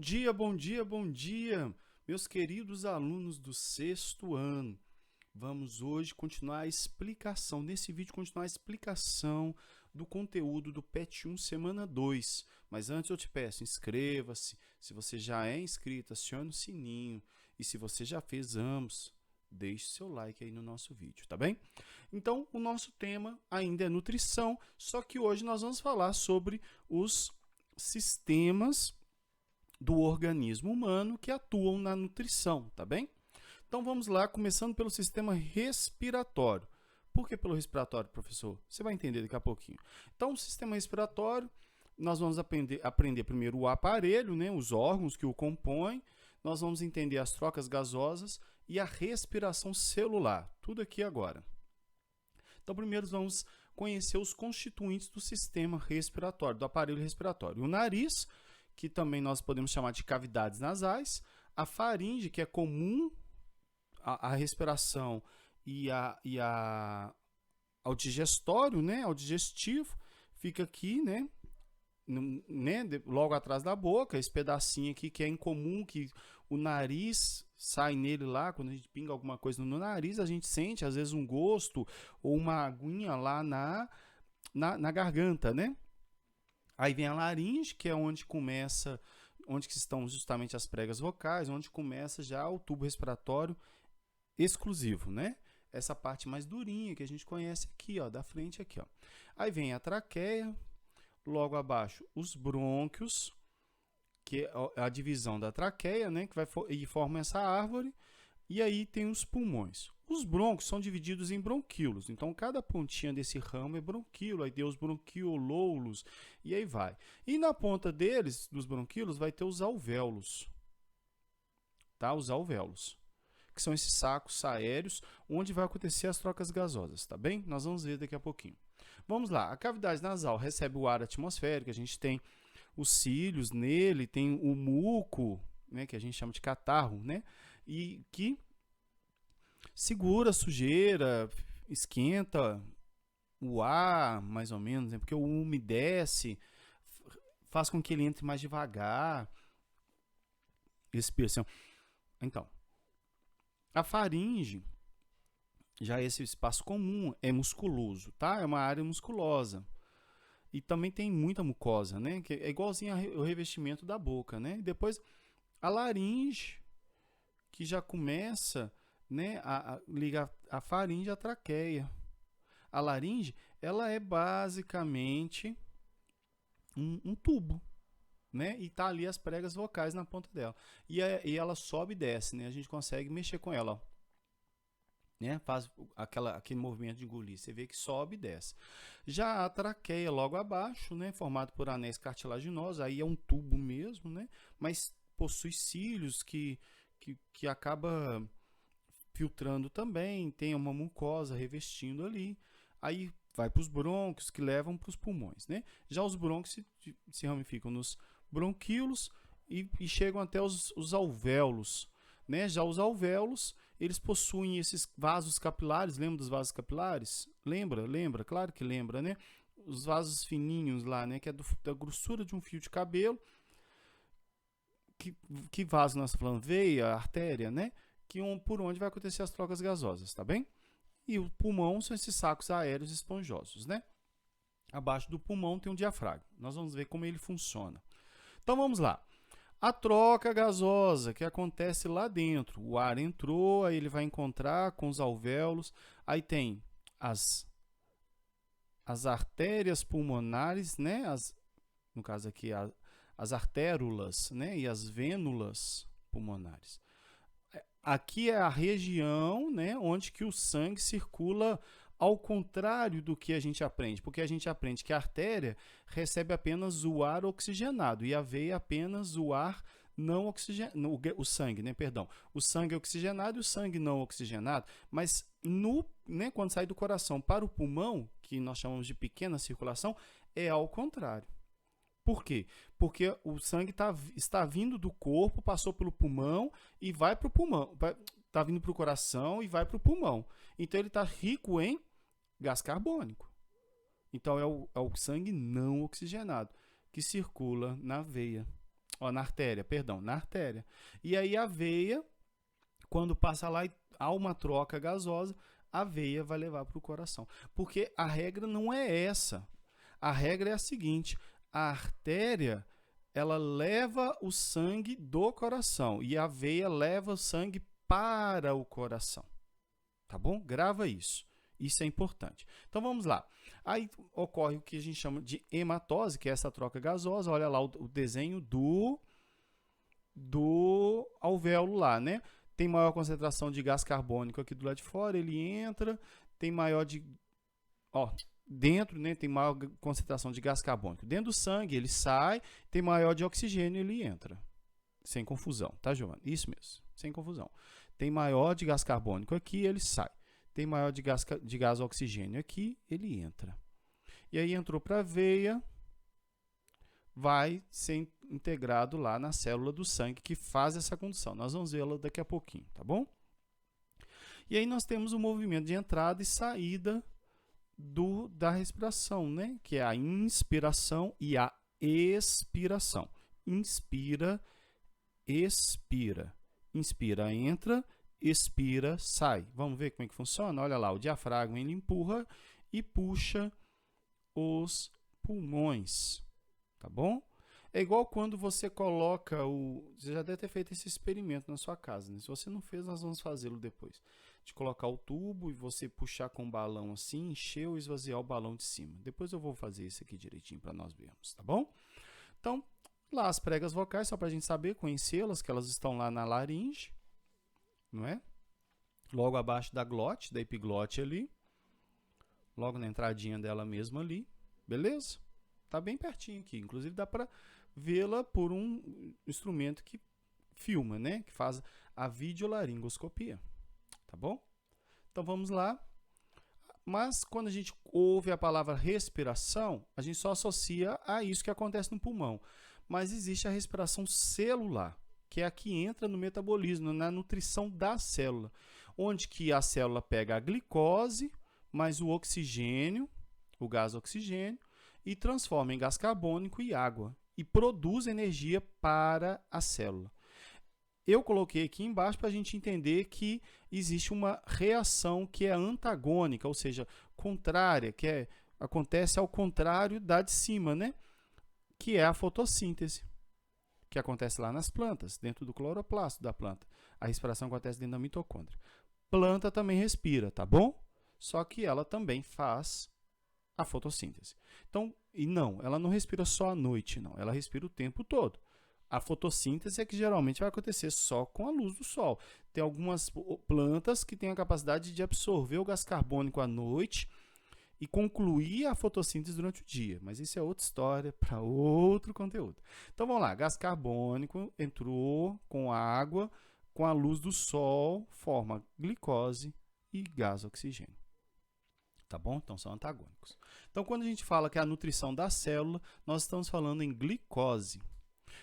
dia, bom dia, bom dia, meus queridos alunos do sexto ano. Vamos hoje continuar a explicação, nesse vídeo continuar a explicação do conteúdo do PET 1 semana 2. Mas antes eu te peço, inscreva-se, se você já é inscrito, acione o sininho e se você já fez ambos, deixe seu like aí no nosso vídeo, tá bem? Então, o nosso tema ainda é nutrição, só que hoje nós vamos falar sobre os sistemas do organismo humano que atuam na nutrição, tá bem? Então vamos lá, começando pelo sistema respiratório. Por que pelo respiratório, professor? Você vai entender daqui a pouquinho. Então, o sistema respiratório, nós vamos aprender primeiro o aparelho, né, os órgãos que o compõem, nós vamos entender as trocas gasosas e a respiração celular, tudo aqui agora. Então, primeiro vamos conhecer os constituintes do sistema respiratório, do aparelho respiratório. O nariz, que também nós podemos chamar de cavidades nasais, a faringe, que é comum à respiração e ao digestório, né, ao digestivo, fica aqui, né, logo atrás da boca, esse pedacinho aqui que é incomum, que o nariz sai nele lá, quando a gente pinga alguma coisa no nariz, a gente sente às vezes um gosto ou uma aguinha lá na garganta, né? Aí vem a laringe, que é onde começa, onde que estão justamente as pregas vocais, onde começa já o tubo respiratório exclusivo, né? Essa parte mais durinha que a gente conhece aqui, ó, da frente aqui, ó. Aí vem a traqueia, logo abaixo os brônquios, que é a divisão da traqueia, né, que vai e forma essa árvore, e aí tem os pulmões. Os brônquios são divididos em bronquíolos, então cada pontinha desse ramo é bronquíolo, aí tem os bronquioloulos, e aí vai. E na ponta deles, dos bronquíolos, vai ter os alvéolos, tá? Os alvéolos, que são esses sacos aéreos, onde vai acontecer as trocas gasosas, tá bem? Nós vamos ver daqui a pouquinho. Vamos lá, a cavidade nasal recebe o ar atmosférico, a gente tem os cílios nele, tem o muco, né, que a gente chama de catarro, né, e que segura a sujeira, esquenta o ar, mais ou menos, né, porque o umedece, faz com que ele entre mais devagar, respiração. Então, a faringe, já esse espaço comum, é musculoso, tá? É uma área musculosa. E também tem muita mucosa, né? Que é igualzinho ao revestimento da boca, né? Depois, a laringe, que já começa, né, a ligar a faringe à traqueia. A laringe, ela é basicamente um tubo, né? E tá ali as pregas vocais na ponta dela. E ela sobe e desce, né? A gente consegue mexer com ela, ó. Né? Faz aquele movimento de engolir, você vê que sobe e desce. Já a traqueia logo abaixo, né? Formado por anéis cartilaginosos, aí é um tubo mesmo, né? Mas possui cílios que acaba filtrando também, tem uma mucosa revestindo ali, aí vai para os brônquios que levam para os pulmões, né? Já os brônquios se ramificam nos bronquíolos e chegam até os alvéolos, né? Já os alvéolos, eles possuem esses vasos capilares, lembra dos vasos capilares? Lembra, claro que lembra, né? Os vasos fininhos lá, né? Que é da grossura de um fio de cabelo. Que vaso nós estamos falando? Veia, artéria, né? Por onde vai acontecer as trocas gasosas, tá bem? E o pulmão são esses sacos aéreos esponjosos, né? Abaixo do pulmão tem um diafragma. Nós vamos ver como ele funciona. Então vamos lá. A troca gasosa que acontece lá dentro. O ar entrou, aí ele vai encontrar com os alvéolos. Aí tem as artérias pulmonares, né? No caso aqui, as artérulas, né? E as vênulas pulmonares. Aqui é a região, né, onde que o sangue circula ao contrário do que a gente aprende, porque a gente aprende que a artéria recebe apenas o ar oxigenado e a veia apenas o ar não oxigenado, o sangue, né, perdão. O sangue é oxigenado e o sangue não oxigenado, mas né, quando sai do coração para o pulmão, que nós chamamos de pequena circulação, é ao contrário. Por quê? Porque o sangue está vindo do corpo, passou pelo pulmão e vai para o pulmão. Está vindo para o coração e vai para o pulmão. Então, ele está rico em gás carbônico. Então, é o sangue não oxigenado que circula na veia. Ó, na artéria, perdão, na artéria. E aí a veia, quando passa lá e há uma troca gasosa, a veia vai levar para o coração. Porque a regra não é essa. A regra é a seguinte: a artéria, ela leva o sangue do coração e a veia leva o sangue para o coração. Tá bom? Grava isso. Isso é importante. Então vamos lá. Aí ocorre o que a gente chama de hematose, que é essa troca gasosa. Olha lá o desenho do alvéolo lá, né? Tem maior concentração de gás carbônico aqui do lado de fora, ele entra, tem maior de... Ó, dentro, né, tem maior concentração de gás carbônico. Dentro do sangue, ele sai, tem maior de oxigênio, ele entra. Sem confusão, tá, Giovana? Isso mesmo, sem confusão. Tem maior de gás carbônico aqui, ele sai. Tem maior de gás oxigênio aqui, ele entra. E aí entrou para a veia, vai ser integrado lá na célula do sangue que faz essa condução. Nós vamos vê-la daqui a pouquinho, tá bom? E aí nós temos o movimento de entrada e saída da respiração, né? Que é a inspiração e a expiração. Inspira, expira. Inspira, entra, expira, sai. Vamos ver como é que funciona? Olha lá, o diafragma ele empurra e puxa os pulmões, tá bom? É igual quando você coloca você já deve ter feito esse experimento na sua casa, né? Se você não fez, nós vamos fazê-lo depois. De colocar o tubo e você puxar com o balão assim, encher ou esvaziar o balão de cima. Depois eu vou fazer isso aqui direitinho para nós vermos, tá bom? Então, lá as pregas vocais, só para a gente saber, conhecê-las, que elas estão lá na laringe, não é? Logo abaixo da glote, da epiglote ali. Logo na entradinha dela mesma ali, beleza? Tá bem pertinho aqui, inclusive dá para vê-la por um instrumento que filma, né? Que faz a videolaringoscopia, tá bom? Então vamos lá. Mas quando a gente ouve a palavra respiração, a gente só associa a isso que acontece no pulmão. Mas existe a respiração celular, que é a que entra no metabolismo, na nutrição da célula, onde que a célula pega a glicose mais o oxigênio, o gás oxigênio, e transforma em gás carbônico e água, e produz energia para a célula. Eu coloquei aqui embaixo para a gente entender que existe uma reação que é antagônica, ou seja, contrária, que acontece ao contrário da de cima, né? Que é a fotossíntese, que acontece lá nas plantas, dentro do cloroplasto da planta. A respiração acontece dentro da mitocôndria. Planta também respira, tá bom? Só que ela também faz a fotossíntese. Então, ela não respira só à noite, não. Ela respira o tempo todo. A fotossíntese é que geralmente vai acontecer só com a luz do sol. Tem algumas plantas que têm a capacidade de absorver o gás carbônico à noite e concluir a fotossíntese durante o dia. Mas isso é outra história para outro conteúdo. Então, vamos lá. Gás carbônico entrou com água, com a luz do sol, forma glicose e gás oxigênio. Tá bom? Então, são antagônicos. Então, quando a gente fala que é a nutrição da célula, nós estamos falando em glicose.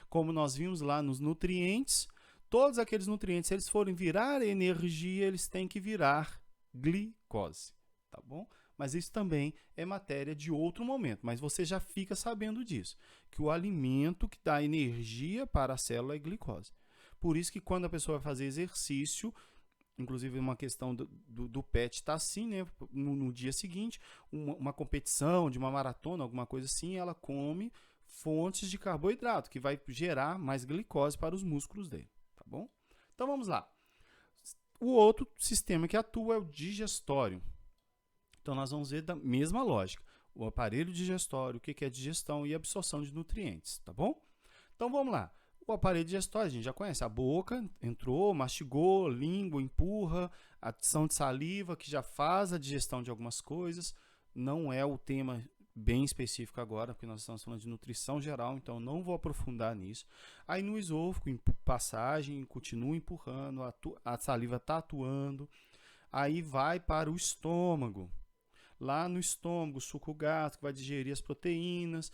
Como nós vimos lá nos nutrientes, todos aqueles nutrientes, se eles forem virar energia, eles têm que virar glicose. Tá bom? Mas isso também é matéria de outro momento. Mas você já fica sabendo disso, que o alimento que dá energia para a célula é glicose. Por isso que quando a pessoa vai fazer exercício, inclusive uma questão do PET está assim, né? No dia seguinte, uma competição de uma maratona, alguma coisa assim, ela come fontes de carboidrato, que vai gerar mais glicose para os músculos dele, tá bom? Então vamos lá. O outro sistema que atua é o digestório. Então nós vamos ver da mesma lógica. O aparelho digestório, o que é digestão e absorção de nutrientes, tá bom? Então vamos lá. O aparelho digestório, a gente já conhece. A boca entrou, mastigou, língua empurra, a adição de saliva, que já faz a digestão de algumas coisas. Não é o tema bem específico agora, porque nós estamos falando de nutrição geral, então não vou aprofundar nisso. Aí no esôfago, passagem, continua empurrando, a saliva está atuando. Aí vai para o estômago. Lá no estômago, o suco gástrico vai digerir as proteínas,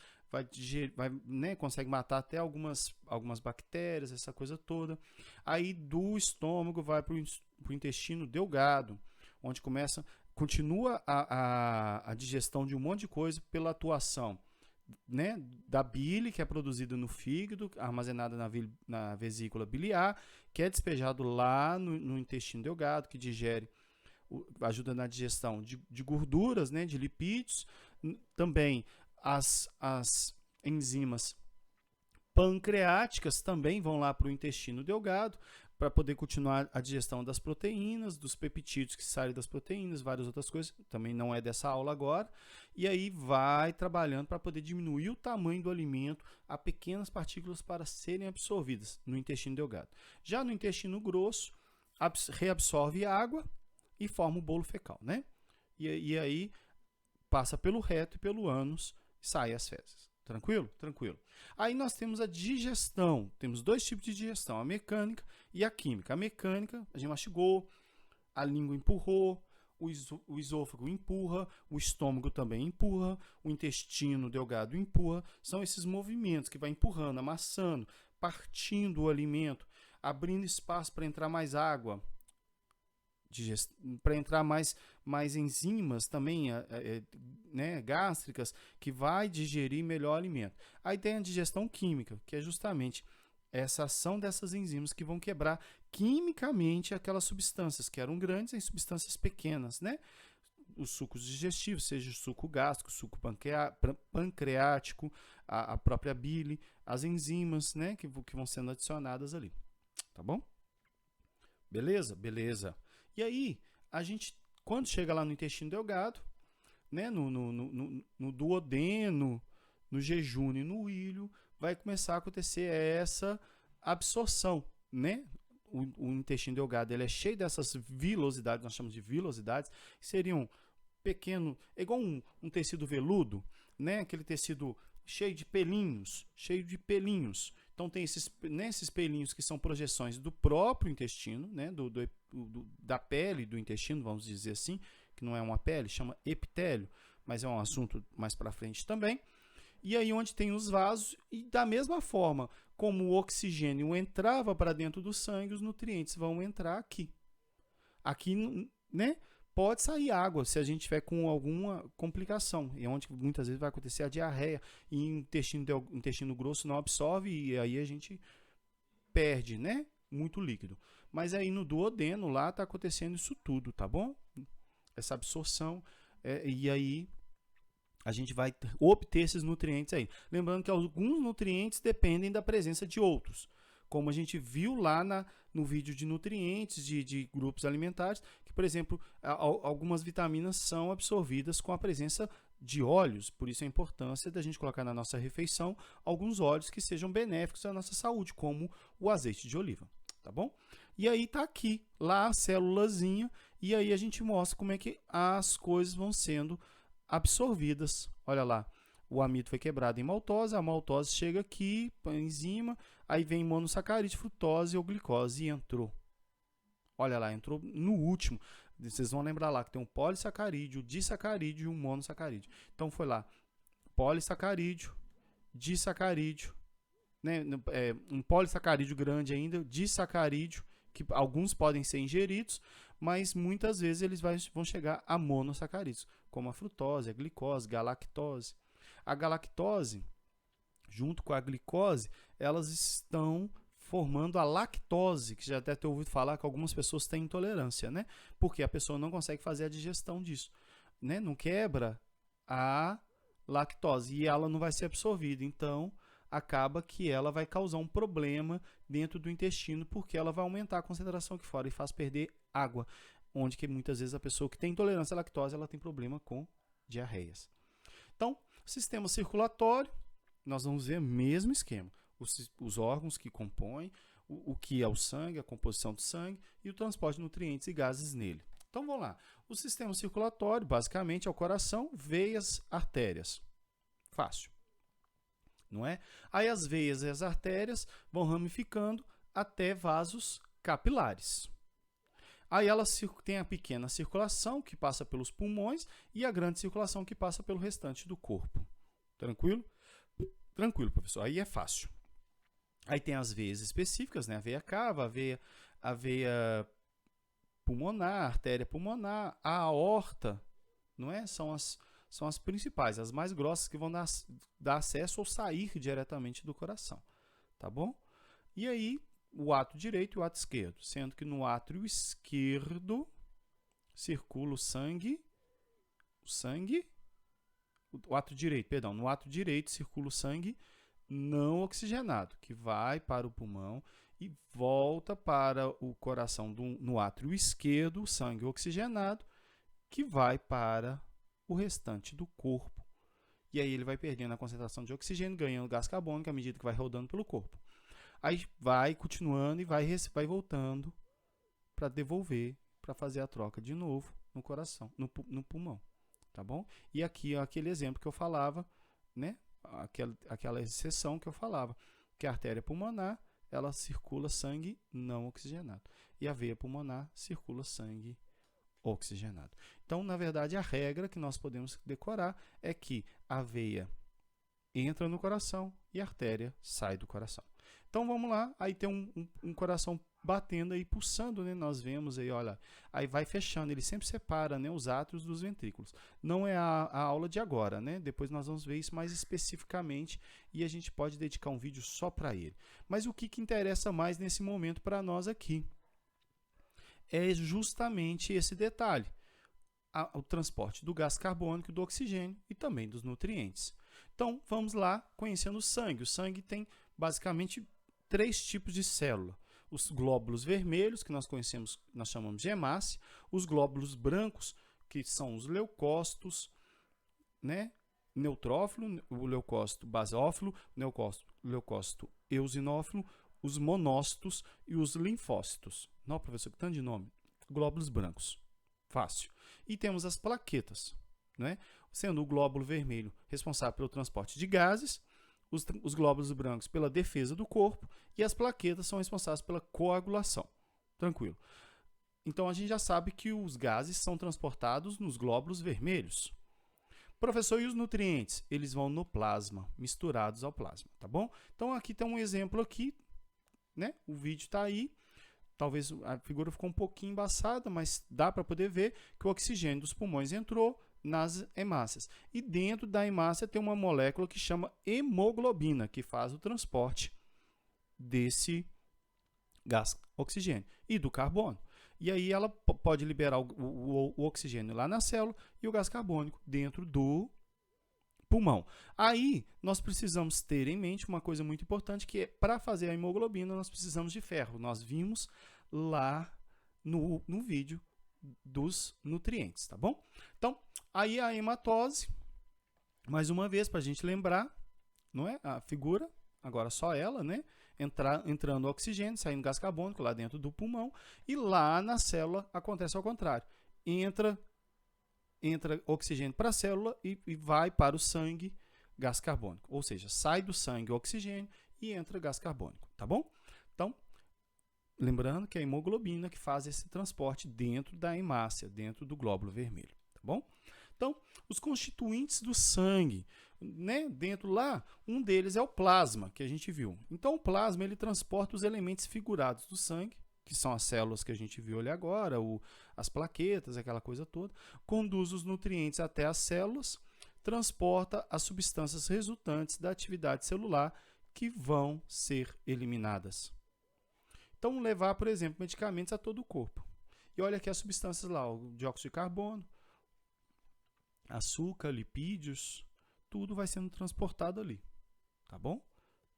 consegue matar até algumas bactérias, essa coisa toda. Aí do estômago vai para o intestino delgado, onde continua a digestão de um monte de coisa pela atuação né, da bile, que é produzida no fígado, armazenada na vesícula biliar, que é despejado lá no intestino delgado, que digere, ajuda na digestão de gorduras, né, de lipídios. Também as enzimas pancreáticas também vão lá para o intestino delgado, para poder continuar a digestão das proteínas, dos peptídeos que saem das proteínas, várias outras coisas, também não é dessa aula agora, e aí vai trabalhando para poder diminuir o tamanho do alimento a pequenas partículas para serem absorvidas no intestino delgado. Já no intestino grosso, reabsorve água e forma o bolo fecal, né? E aí passa pelo reto e pelo ânus e sai as fezes. Tranquilo? Tranquilo. Aí nós temos a digestão. Temos dois tipos de digestão, a mecânica e a química. A mecânica, a gente mastigou, a língua empurrou, o esôfago empurra, o estômago também empurra, o intestino delgado empurra. São esses movimentos que vai empurrando, amassando, partindo o alimento, abrindo espaço para entrar mais água, para entrar mais enzimas também, né, gástricas, que vai digerir melhor o alimento. Aí tem a digestão química, que é justamente essa ação dessas enzimas que vão quebrar quimicamente aquelas substâncias que eram grandes em substâncias pequenas, né? Os sucos digestivos, seja o suco gástrico, o suco pancreático, a própria bile, as enzimas, né, que vão sendo adicionadas ali. Tá bom? Beleza? Beleza. E aí, a gente, quando chega lá no intestino delgado, né, no duodeno, no jejúnio e no ilho, vai começar a acontecer essa absorção, né? O intestino delgado ele é cheio dessas vilosidades, nós chamamos de vilosidades, que seriam pequeno, é igual um tecido veludo, né? Aquele tecido cheio de pelinhos. Então tem esses pelinhos que são projeções do próprio intestino, né? Da pele do intestino, vamos dizer assim, que não é uma pele, chama epitélio, mas é um assunto mais para frente também. E aí onde tem os vasos, e da mesma forma como o oxigênio entrava para dentro do sangue, os nutrientes vão entrar aqui. Aqui, né? Pode sair água se a gente tiver com alguma complicação, e onde muitas vezes vai acontecer a diarreia, e o intestino grosso não absorve, e aí a gente perde, né? Muito líquido. Mas aí no duodeno lá está acontecendo isso tudo, tá bom? Essa absorção, e aí a gente vai obter esses nutrientes aí. Lembrando que alguns nutrientes dependem da presença de outros. Como a gente viu lá no vídeo de nutrientes, de grupos alimentares, que, por exemplo, algumas vitaminas são absorvidas com a presença de óleos. Por isso a importância da gente colocar na nossa refeição alguns óleos que sejam benéficos à nossa saúde, como o azeite de oliva. Tá bom? E aí tá aqui, lá a célulazinha, e aí a gente mostra como é que as coisas vão sendo absorvidas. Olha lá, o amido foi quebrado em maltose, a maltose chega aqui, a enzima, aí vem monossacarídeo, frutose ou glicose, e entrou. Olha lá, entrou no último. Vocês vão lembrar lá que tem um polissacarídeo, disacarídeo e um monossacarídeo. Então foi lá, polissacarídeo, disacarídeo, né, um polissacarídeo grande ainda, disacarídeo, que alguns podem ser ingeridos, mas muitas vezes eles vão chegar a monossacarídeos, como a frutose, a glicose, galactose. A galactose, junto com a glicose, elas estão formando a lactose, que já deve ter ouvido falar que algumas pessoas têm intolerância, né? Porque a pessoa não consegue fazer a digestão disso, né? Não quebra a lactose e ela não vai ser absorvida. Então, acaba que ela vai causar um problema dentro do intestino, porque ela vai aumentar a concentração aqui fora e faz perder água, onde que muitas vezes a pessoa que tem intolerância à lactose, ela tem problema com diarreias. Então, sistema circulatório, nós vamos ver o mesmo esquema. Os órgãos que compõem, o que é o sangue, a composição do sangue e o transporte de nutrientes e gases nele. Então, vamos lá. O sistema circulatório, basicamente, é o coração, veias, artérias. Fácil. Não é? Aí as veias e as artérias vão ramificando até vasos capilares. Aí elas têm a pequena circulação, que passa pelos pulmões, e a grande circulação, que passa pelo restante do corpo. Tranquilo? Tranquilo, professor. Aí é fácil. Aí tem as veias específicas, né? A veia cava, a veia pulmonar, a artéria pulmonar, a aorta, não é? São são as principais, as mais grossas que vão dar acesso ou sair diretamente do coração, tá bom? E aí, o átrio direito e o átrio esquerdo, sendo que no átrio esquerdo circula o átrio direito, perdão, no átrio direito circula o sangue não oxigenado, que vai para o pulmão e volta para o coração no átrio esquerdo, o sangue oxigenado, que vai para o restante do corpo. E aí ele vai perdendo a concentração de oxigênio, ganhando gás carbônico à medida que vai rodando pelo corpo. Aí vai continuando e vai voltando para devolver, para fazer a troca de novo no coração, no pulmão, tá bom? E aqui é aquele exemplo que eu falava, né? Aquela exceção que eu falava, que a artéria pulmonar, ela circula sangue não oxigenado. E a veia pulmonar circula sangue oxigenado. Então, na verdade, a regra que nós podemos decorar é que a veia entra no coração e a artéria sai do coração. Então, vamos lá. Aí tem um coração batendo aí, pulsando, né? Nós vemos aí, olha, aí vai fechando, ele sempre separa, né, os átrios dos ventrículos. Não é a aula de agora, né? Depois nós vamos ver isso mais especificamente e a gente pode dedicar um vídeo só para ele. Mas o que interessa mais nesse momento para nós aqui é justamente esse detalhe, o transporte do gás carbônico, do oxigênio e também dos nutrientes. Então, vamos lá conhecendo o sangue. O sangue tem basicamente 3 tipos de célula. Os glóbulos vermelhos, que nós conhecemos, nós chamamos de hemácia, os glóbulos brancos, que são os leucócitos, né? Neutrófilo, o leucócito basófilo, o leucócito eosinófilo, os monócitos e os linfócitos. Não, professor, que tanto de nome. Glóbulos brancos. Fácil. E temos as plaquetas, né? Sendo o glóbulo vermelho responsável pelo transporte de gases, os glóbulos brancos pela defesa do corpo e as plaquetas são responsáveis pela coagulação. Tranquilo. Então, a gente já sabe que os gases são transportados nos glóbulos vermelhos. Professor, e os nutrientes? Eles vão no plasma, misturados ao plasma, tá bom? Então, aqui tem um exemplo aqui, né? O vídeo está aí. Talvez a figura ficou um pouquinho embaçada, mas dá para poder ver que o oxigênio dos pulmões entrou nas hemácias. E dentro da hemácia tem uma molécula que chama hemoglobina, que faz o transporte desse gás oxigênio e do carbono. E aí ela pode liberar o oxigênio lá na célula e o gás carbônico dentro do pulmão. Aí nós precisamos ter em mente uma coisa muito importante, que é para fazer a hemoglobina nós precisamos de ferro. Nós vimos lá no vídeo dos nutrientes, tá bom? Então, aí a hematose, mais uma vez, para a gente lembrar, não é? A figura, agora só ela, né? Entrando oxigênio, saindo gás carbônico lá dentro do pulmão, e lá na célula acontece ao contrário. Entra oxigênio para a célula e vai para o sangue gás carbônico. Ou seja, sai do sangue o oxigênio e entra gás carbônico, tá bom? Então, lembrando que é a hemoglobina que faz esse transporte dentro da hemácia, dentro do glóbulo vermelho, tá bom? Então, os constituintes do sangue, né? Dentro lá, um deles é o plasma, que a gente viu. Então, o plasma, ele transporta os elementos figurados do sangue, que são as células que a gente viu ali agora, as plaquetas, aquela coisa toda, conduz os nutrientes até as células, transporta as substâncias resultantes da atividade celular que vão ser eliminadas. Então, levar, por exemplo, medicamentos a todo o corpo. E olha aqui as substâncias lá, o dióxido de carbono, açúcar, lipídios, tudo vai sendo transportado ali, tá bom?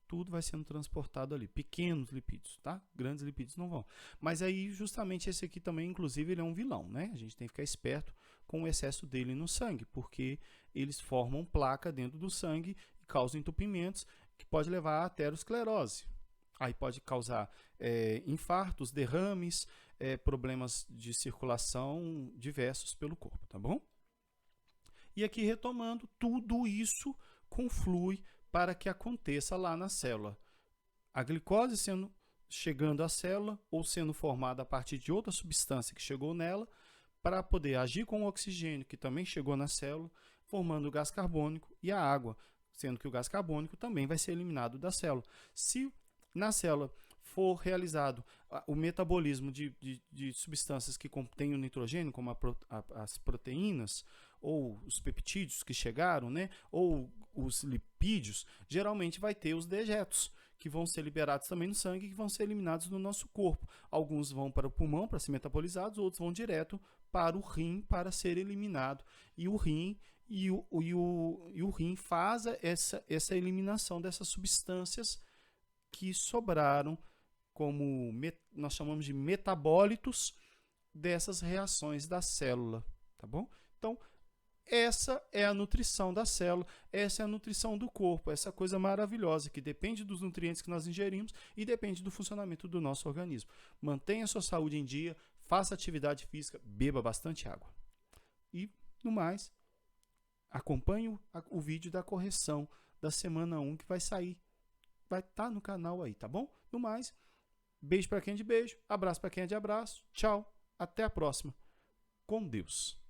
Tudo vai sendo transportado ali, pequenos lipídios, tá? Grandes lipídios não vão. Mas aí, justamente, esse aqui também, inclusive, ele é um vilão, né? A gente tem que ficar esperto com o excesso dele no sangue, porque eles formam placa dentro do sangue e causam entupimentos, que pode levar à aterosclerose. Aí pode causar infartos, derrames, problemas de circulação diversos pelo corpo, tá bom? E aqui, retomando, tudo isso conflui para que aconteça lá na célula. A glicose chegando à célula ou sendo formada a partir de outra substância que chegou nela, para poder agir com o oxigênio que também chegou na célula, formando o gás carbônico e a água, sendo que o gás carbônico também vai ser eliminado da célula. Se na célula for realizado o metabolismo de substâncias que contêm o nitrogênio, como as proteínas, ou os peptídeos que chegaram, né, ou os lipídios, geralmente vai ter os dejetos, que vão ser liberados também no sangue e que vão ser eliminados no nosso corpo. Alguns vão para o pulmão para ser metabolizados, outros vão direto para o rim para ser eliminado. E o rim faz essa eliminação dessas substâncias que sobraram, como nós chamamos de metabólitos dessas reações da célula, tá bom? Então, essa é a nutrição da célula, essa é a nutrição do corpo, essa coisa maravilhosa que depende dos nutrientes que nós ingerimos e depende do funcionamento do nosso organismo. Mantenha a sua saúde em dia, faça atividade física, beba bastante água. E, no mais, acompanhe o vídeo da correção da semana 1 que vai sair. Vai estar no canal aí, tá bom? No mais, beijo para quem é de beijo, abraço para quem é de abraço. Tchau, até a próxima. Com Deus.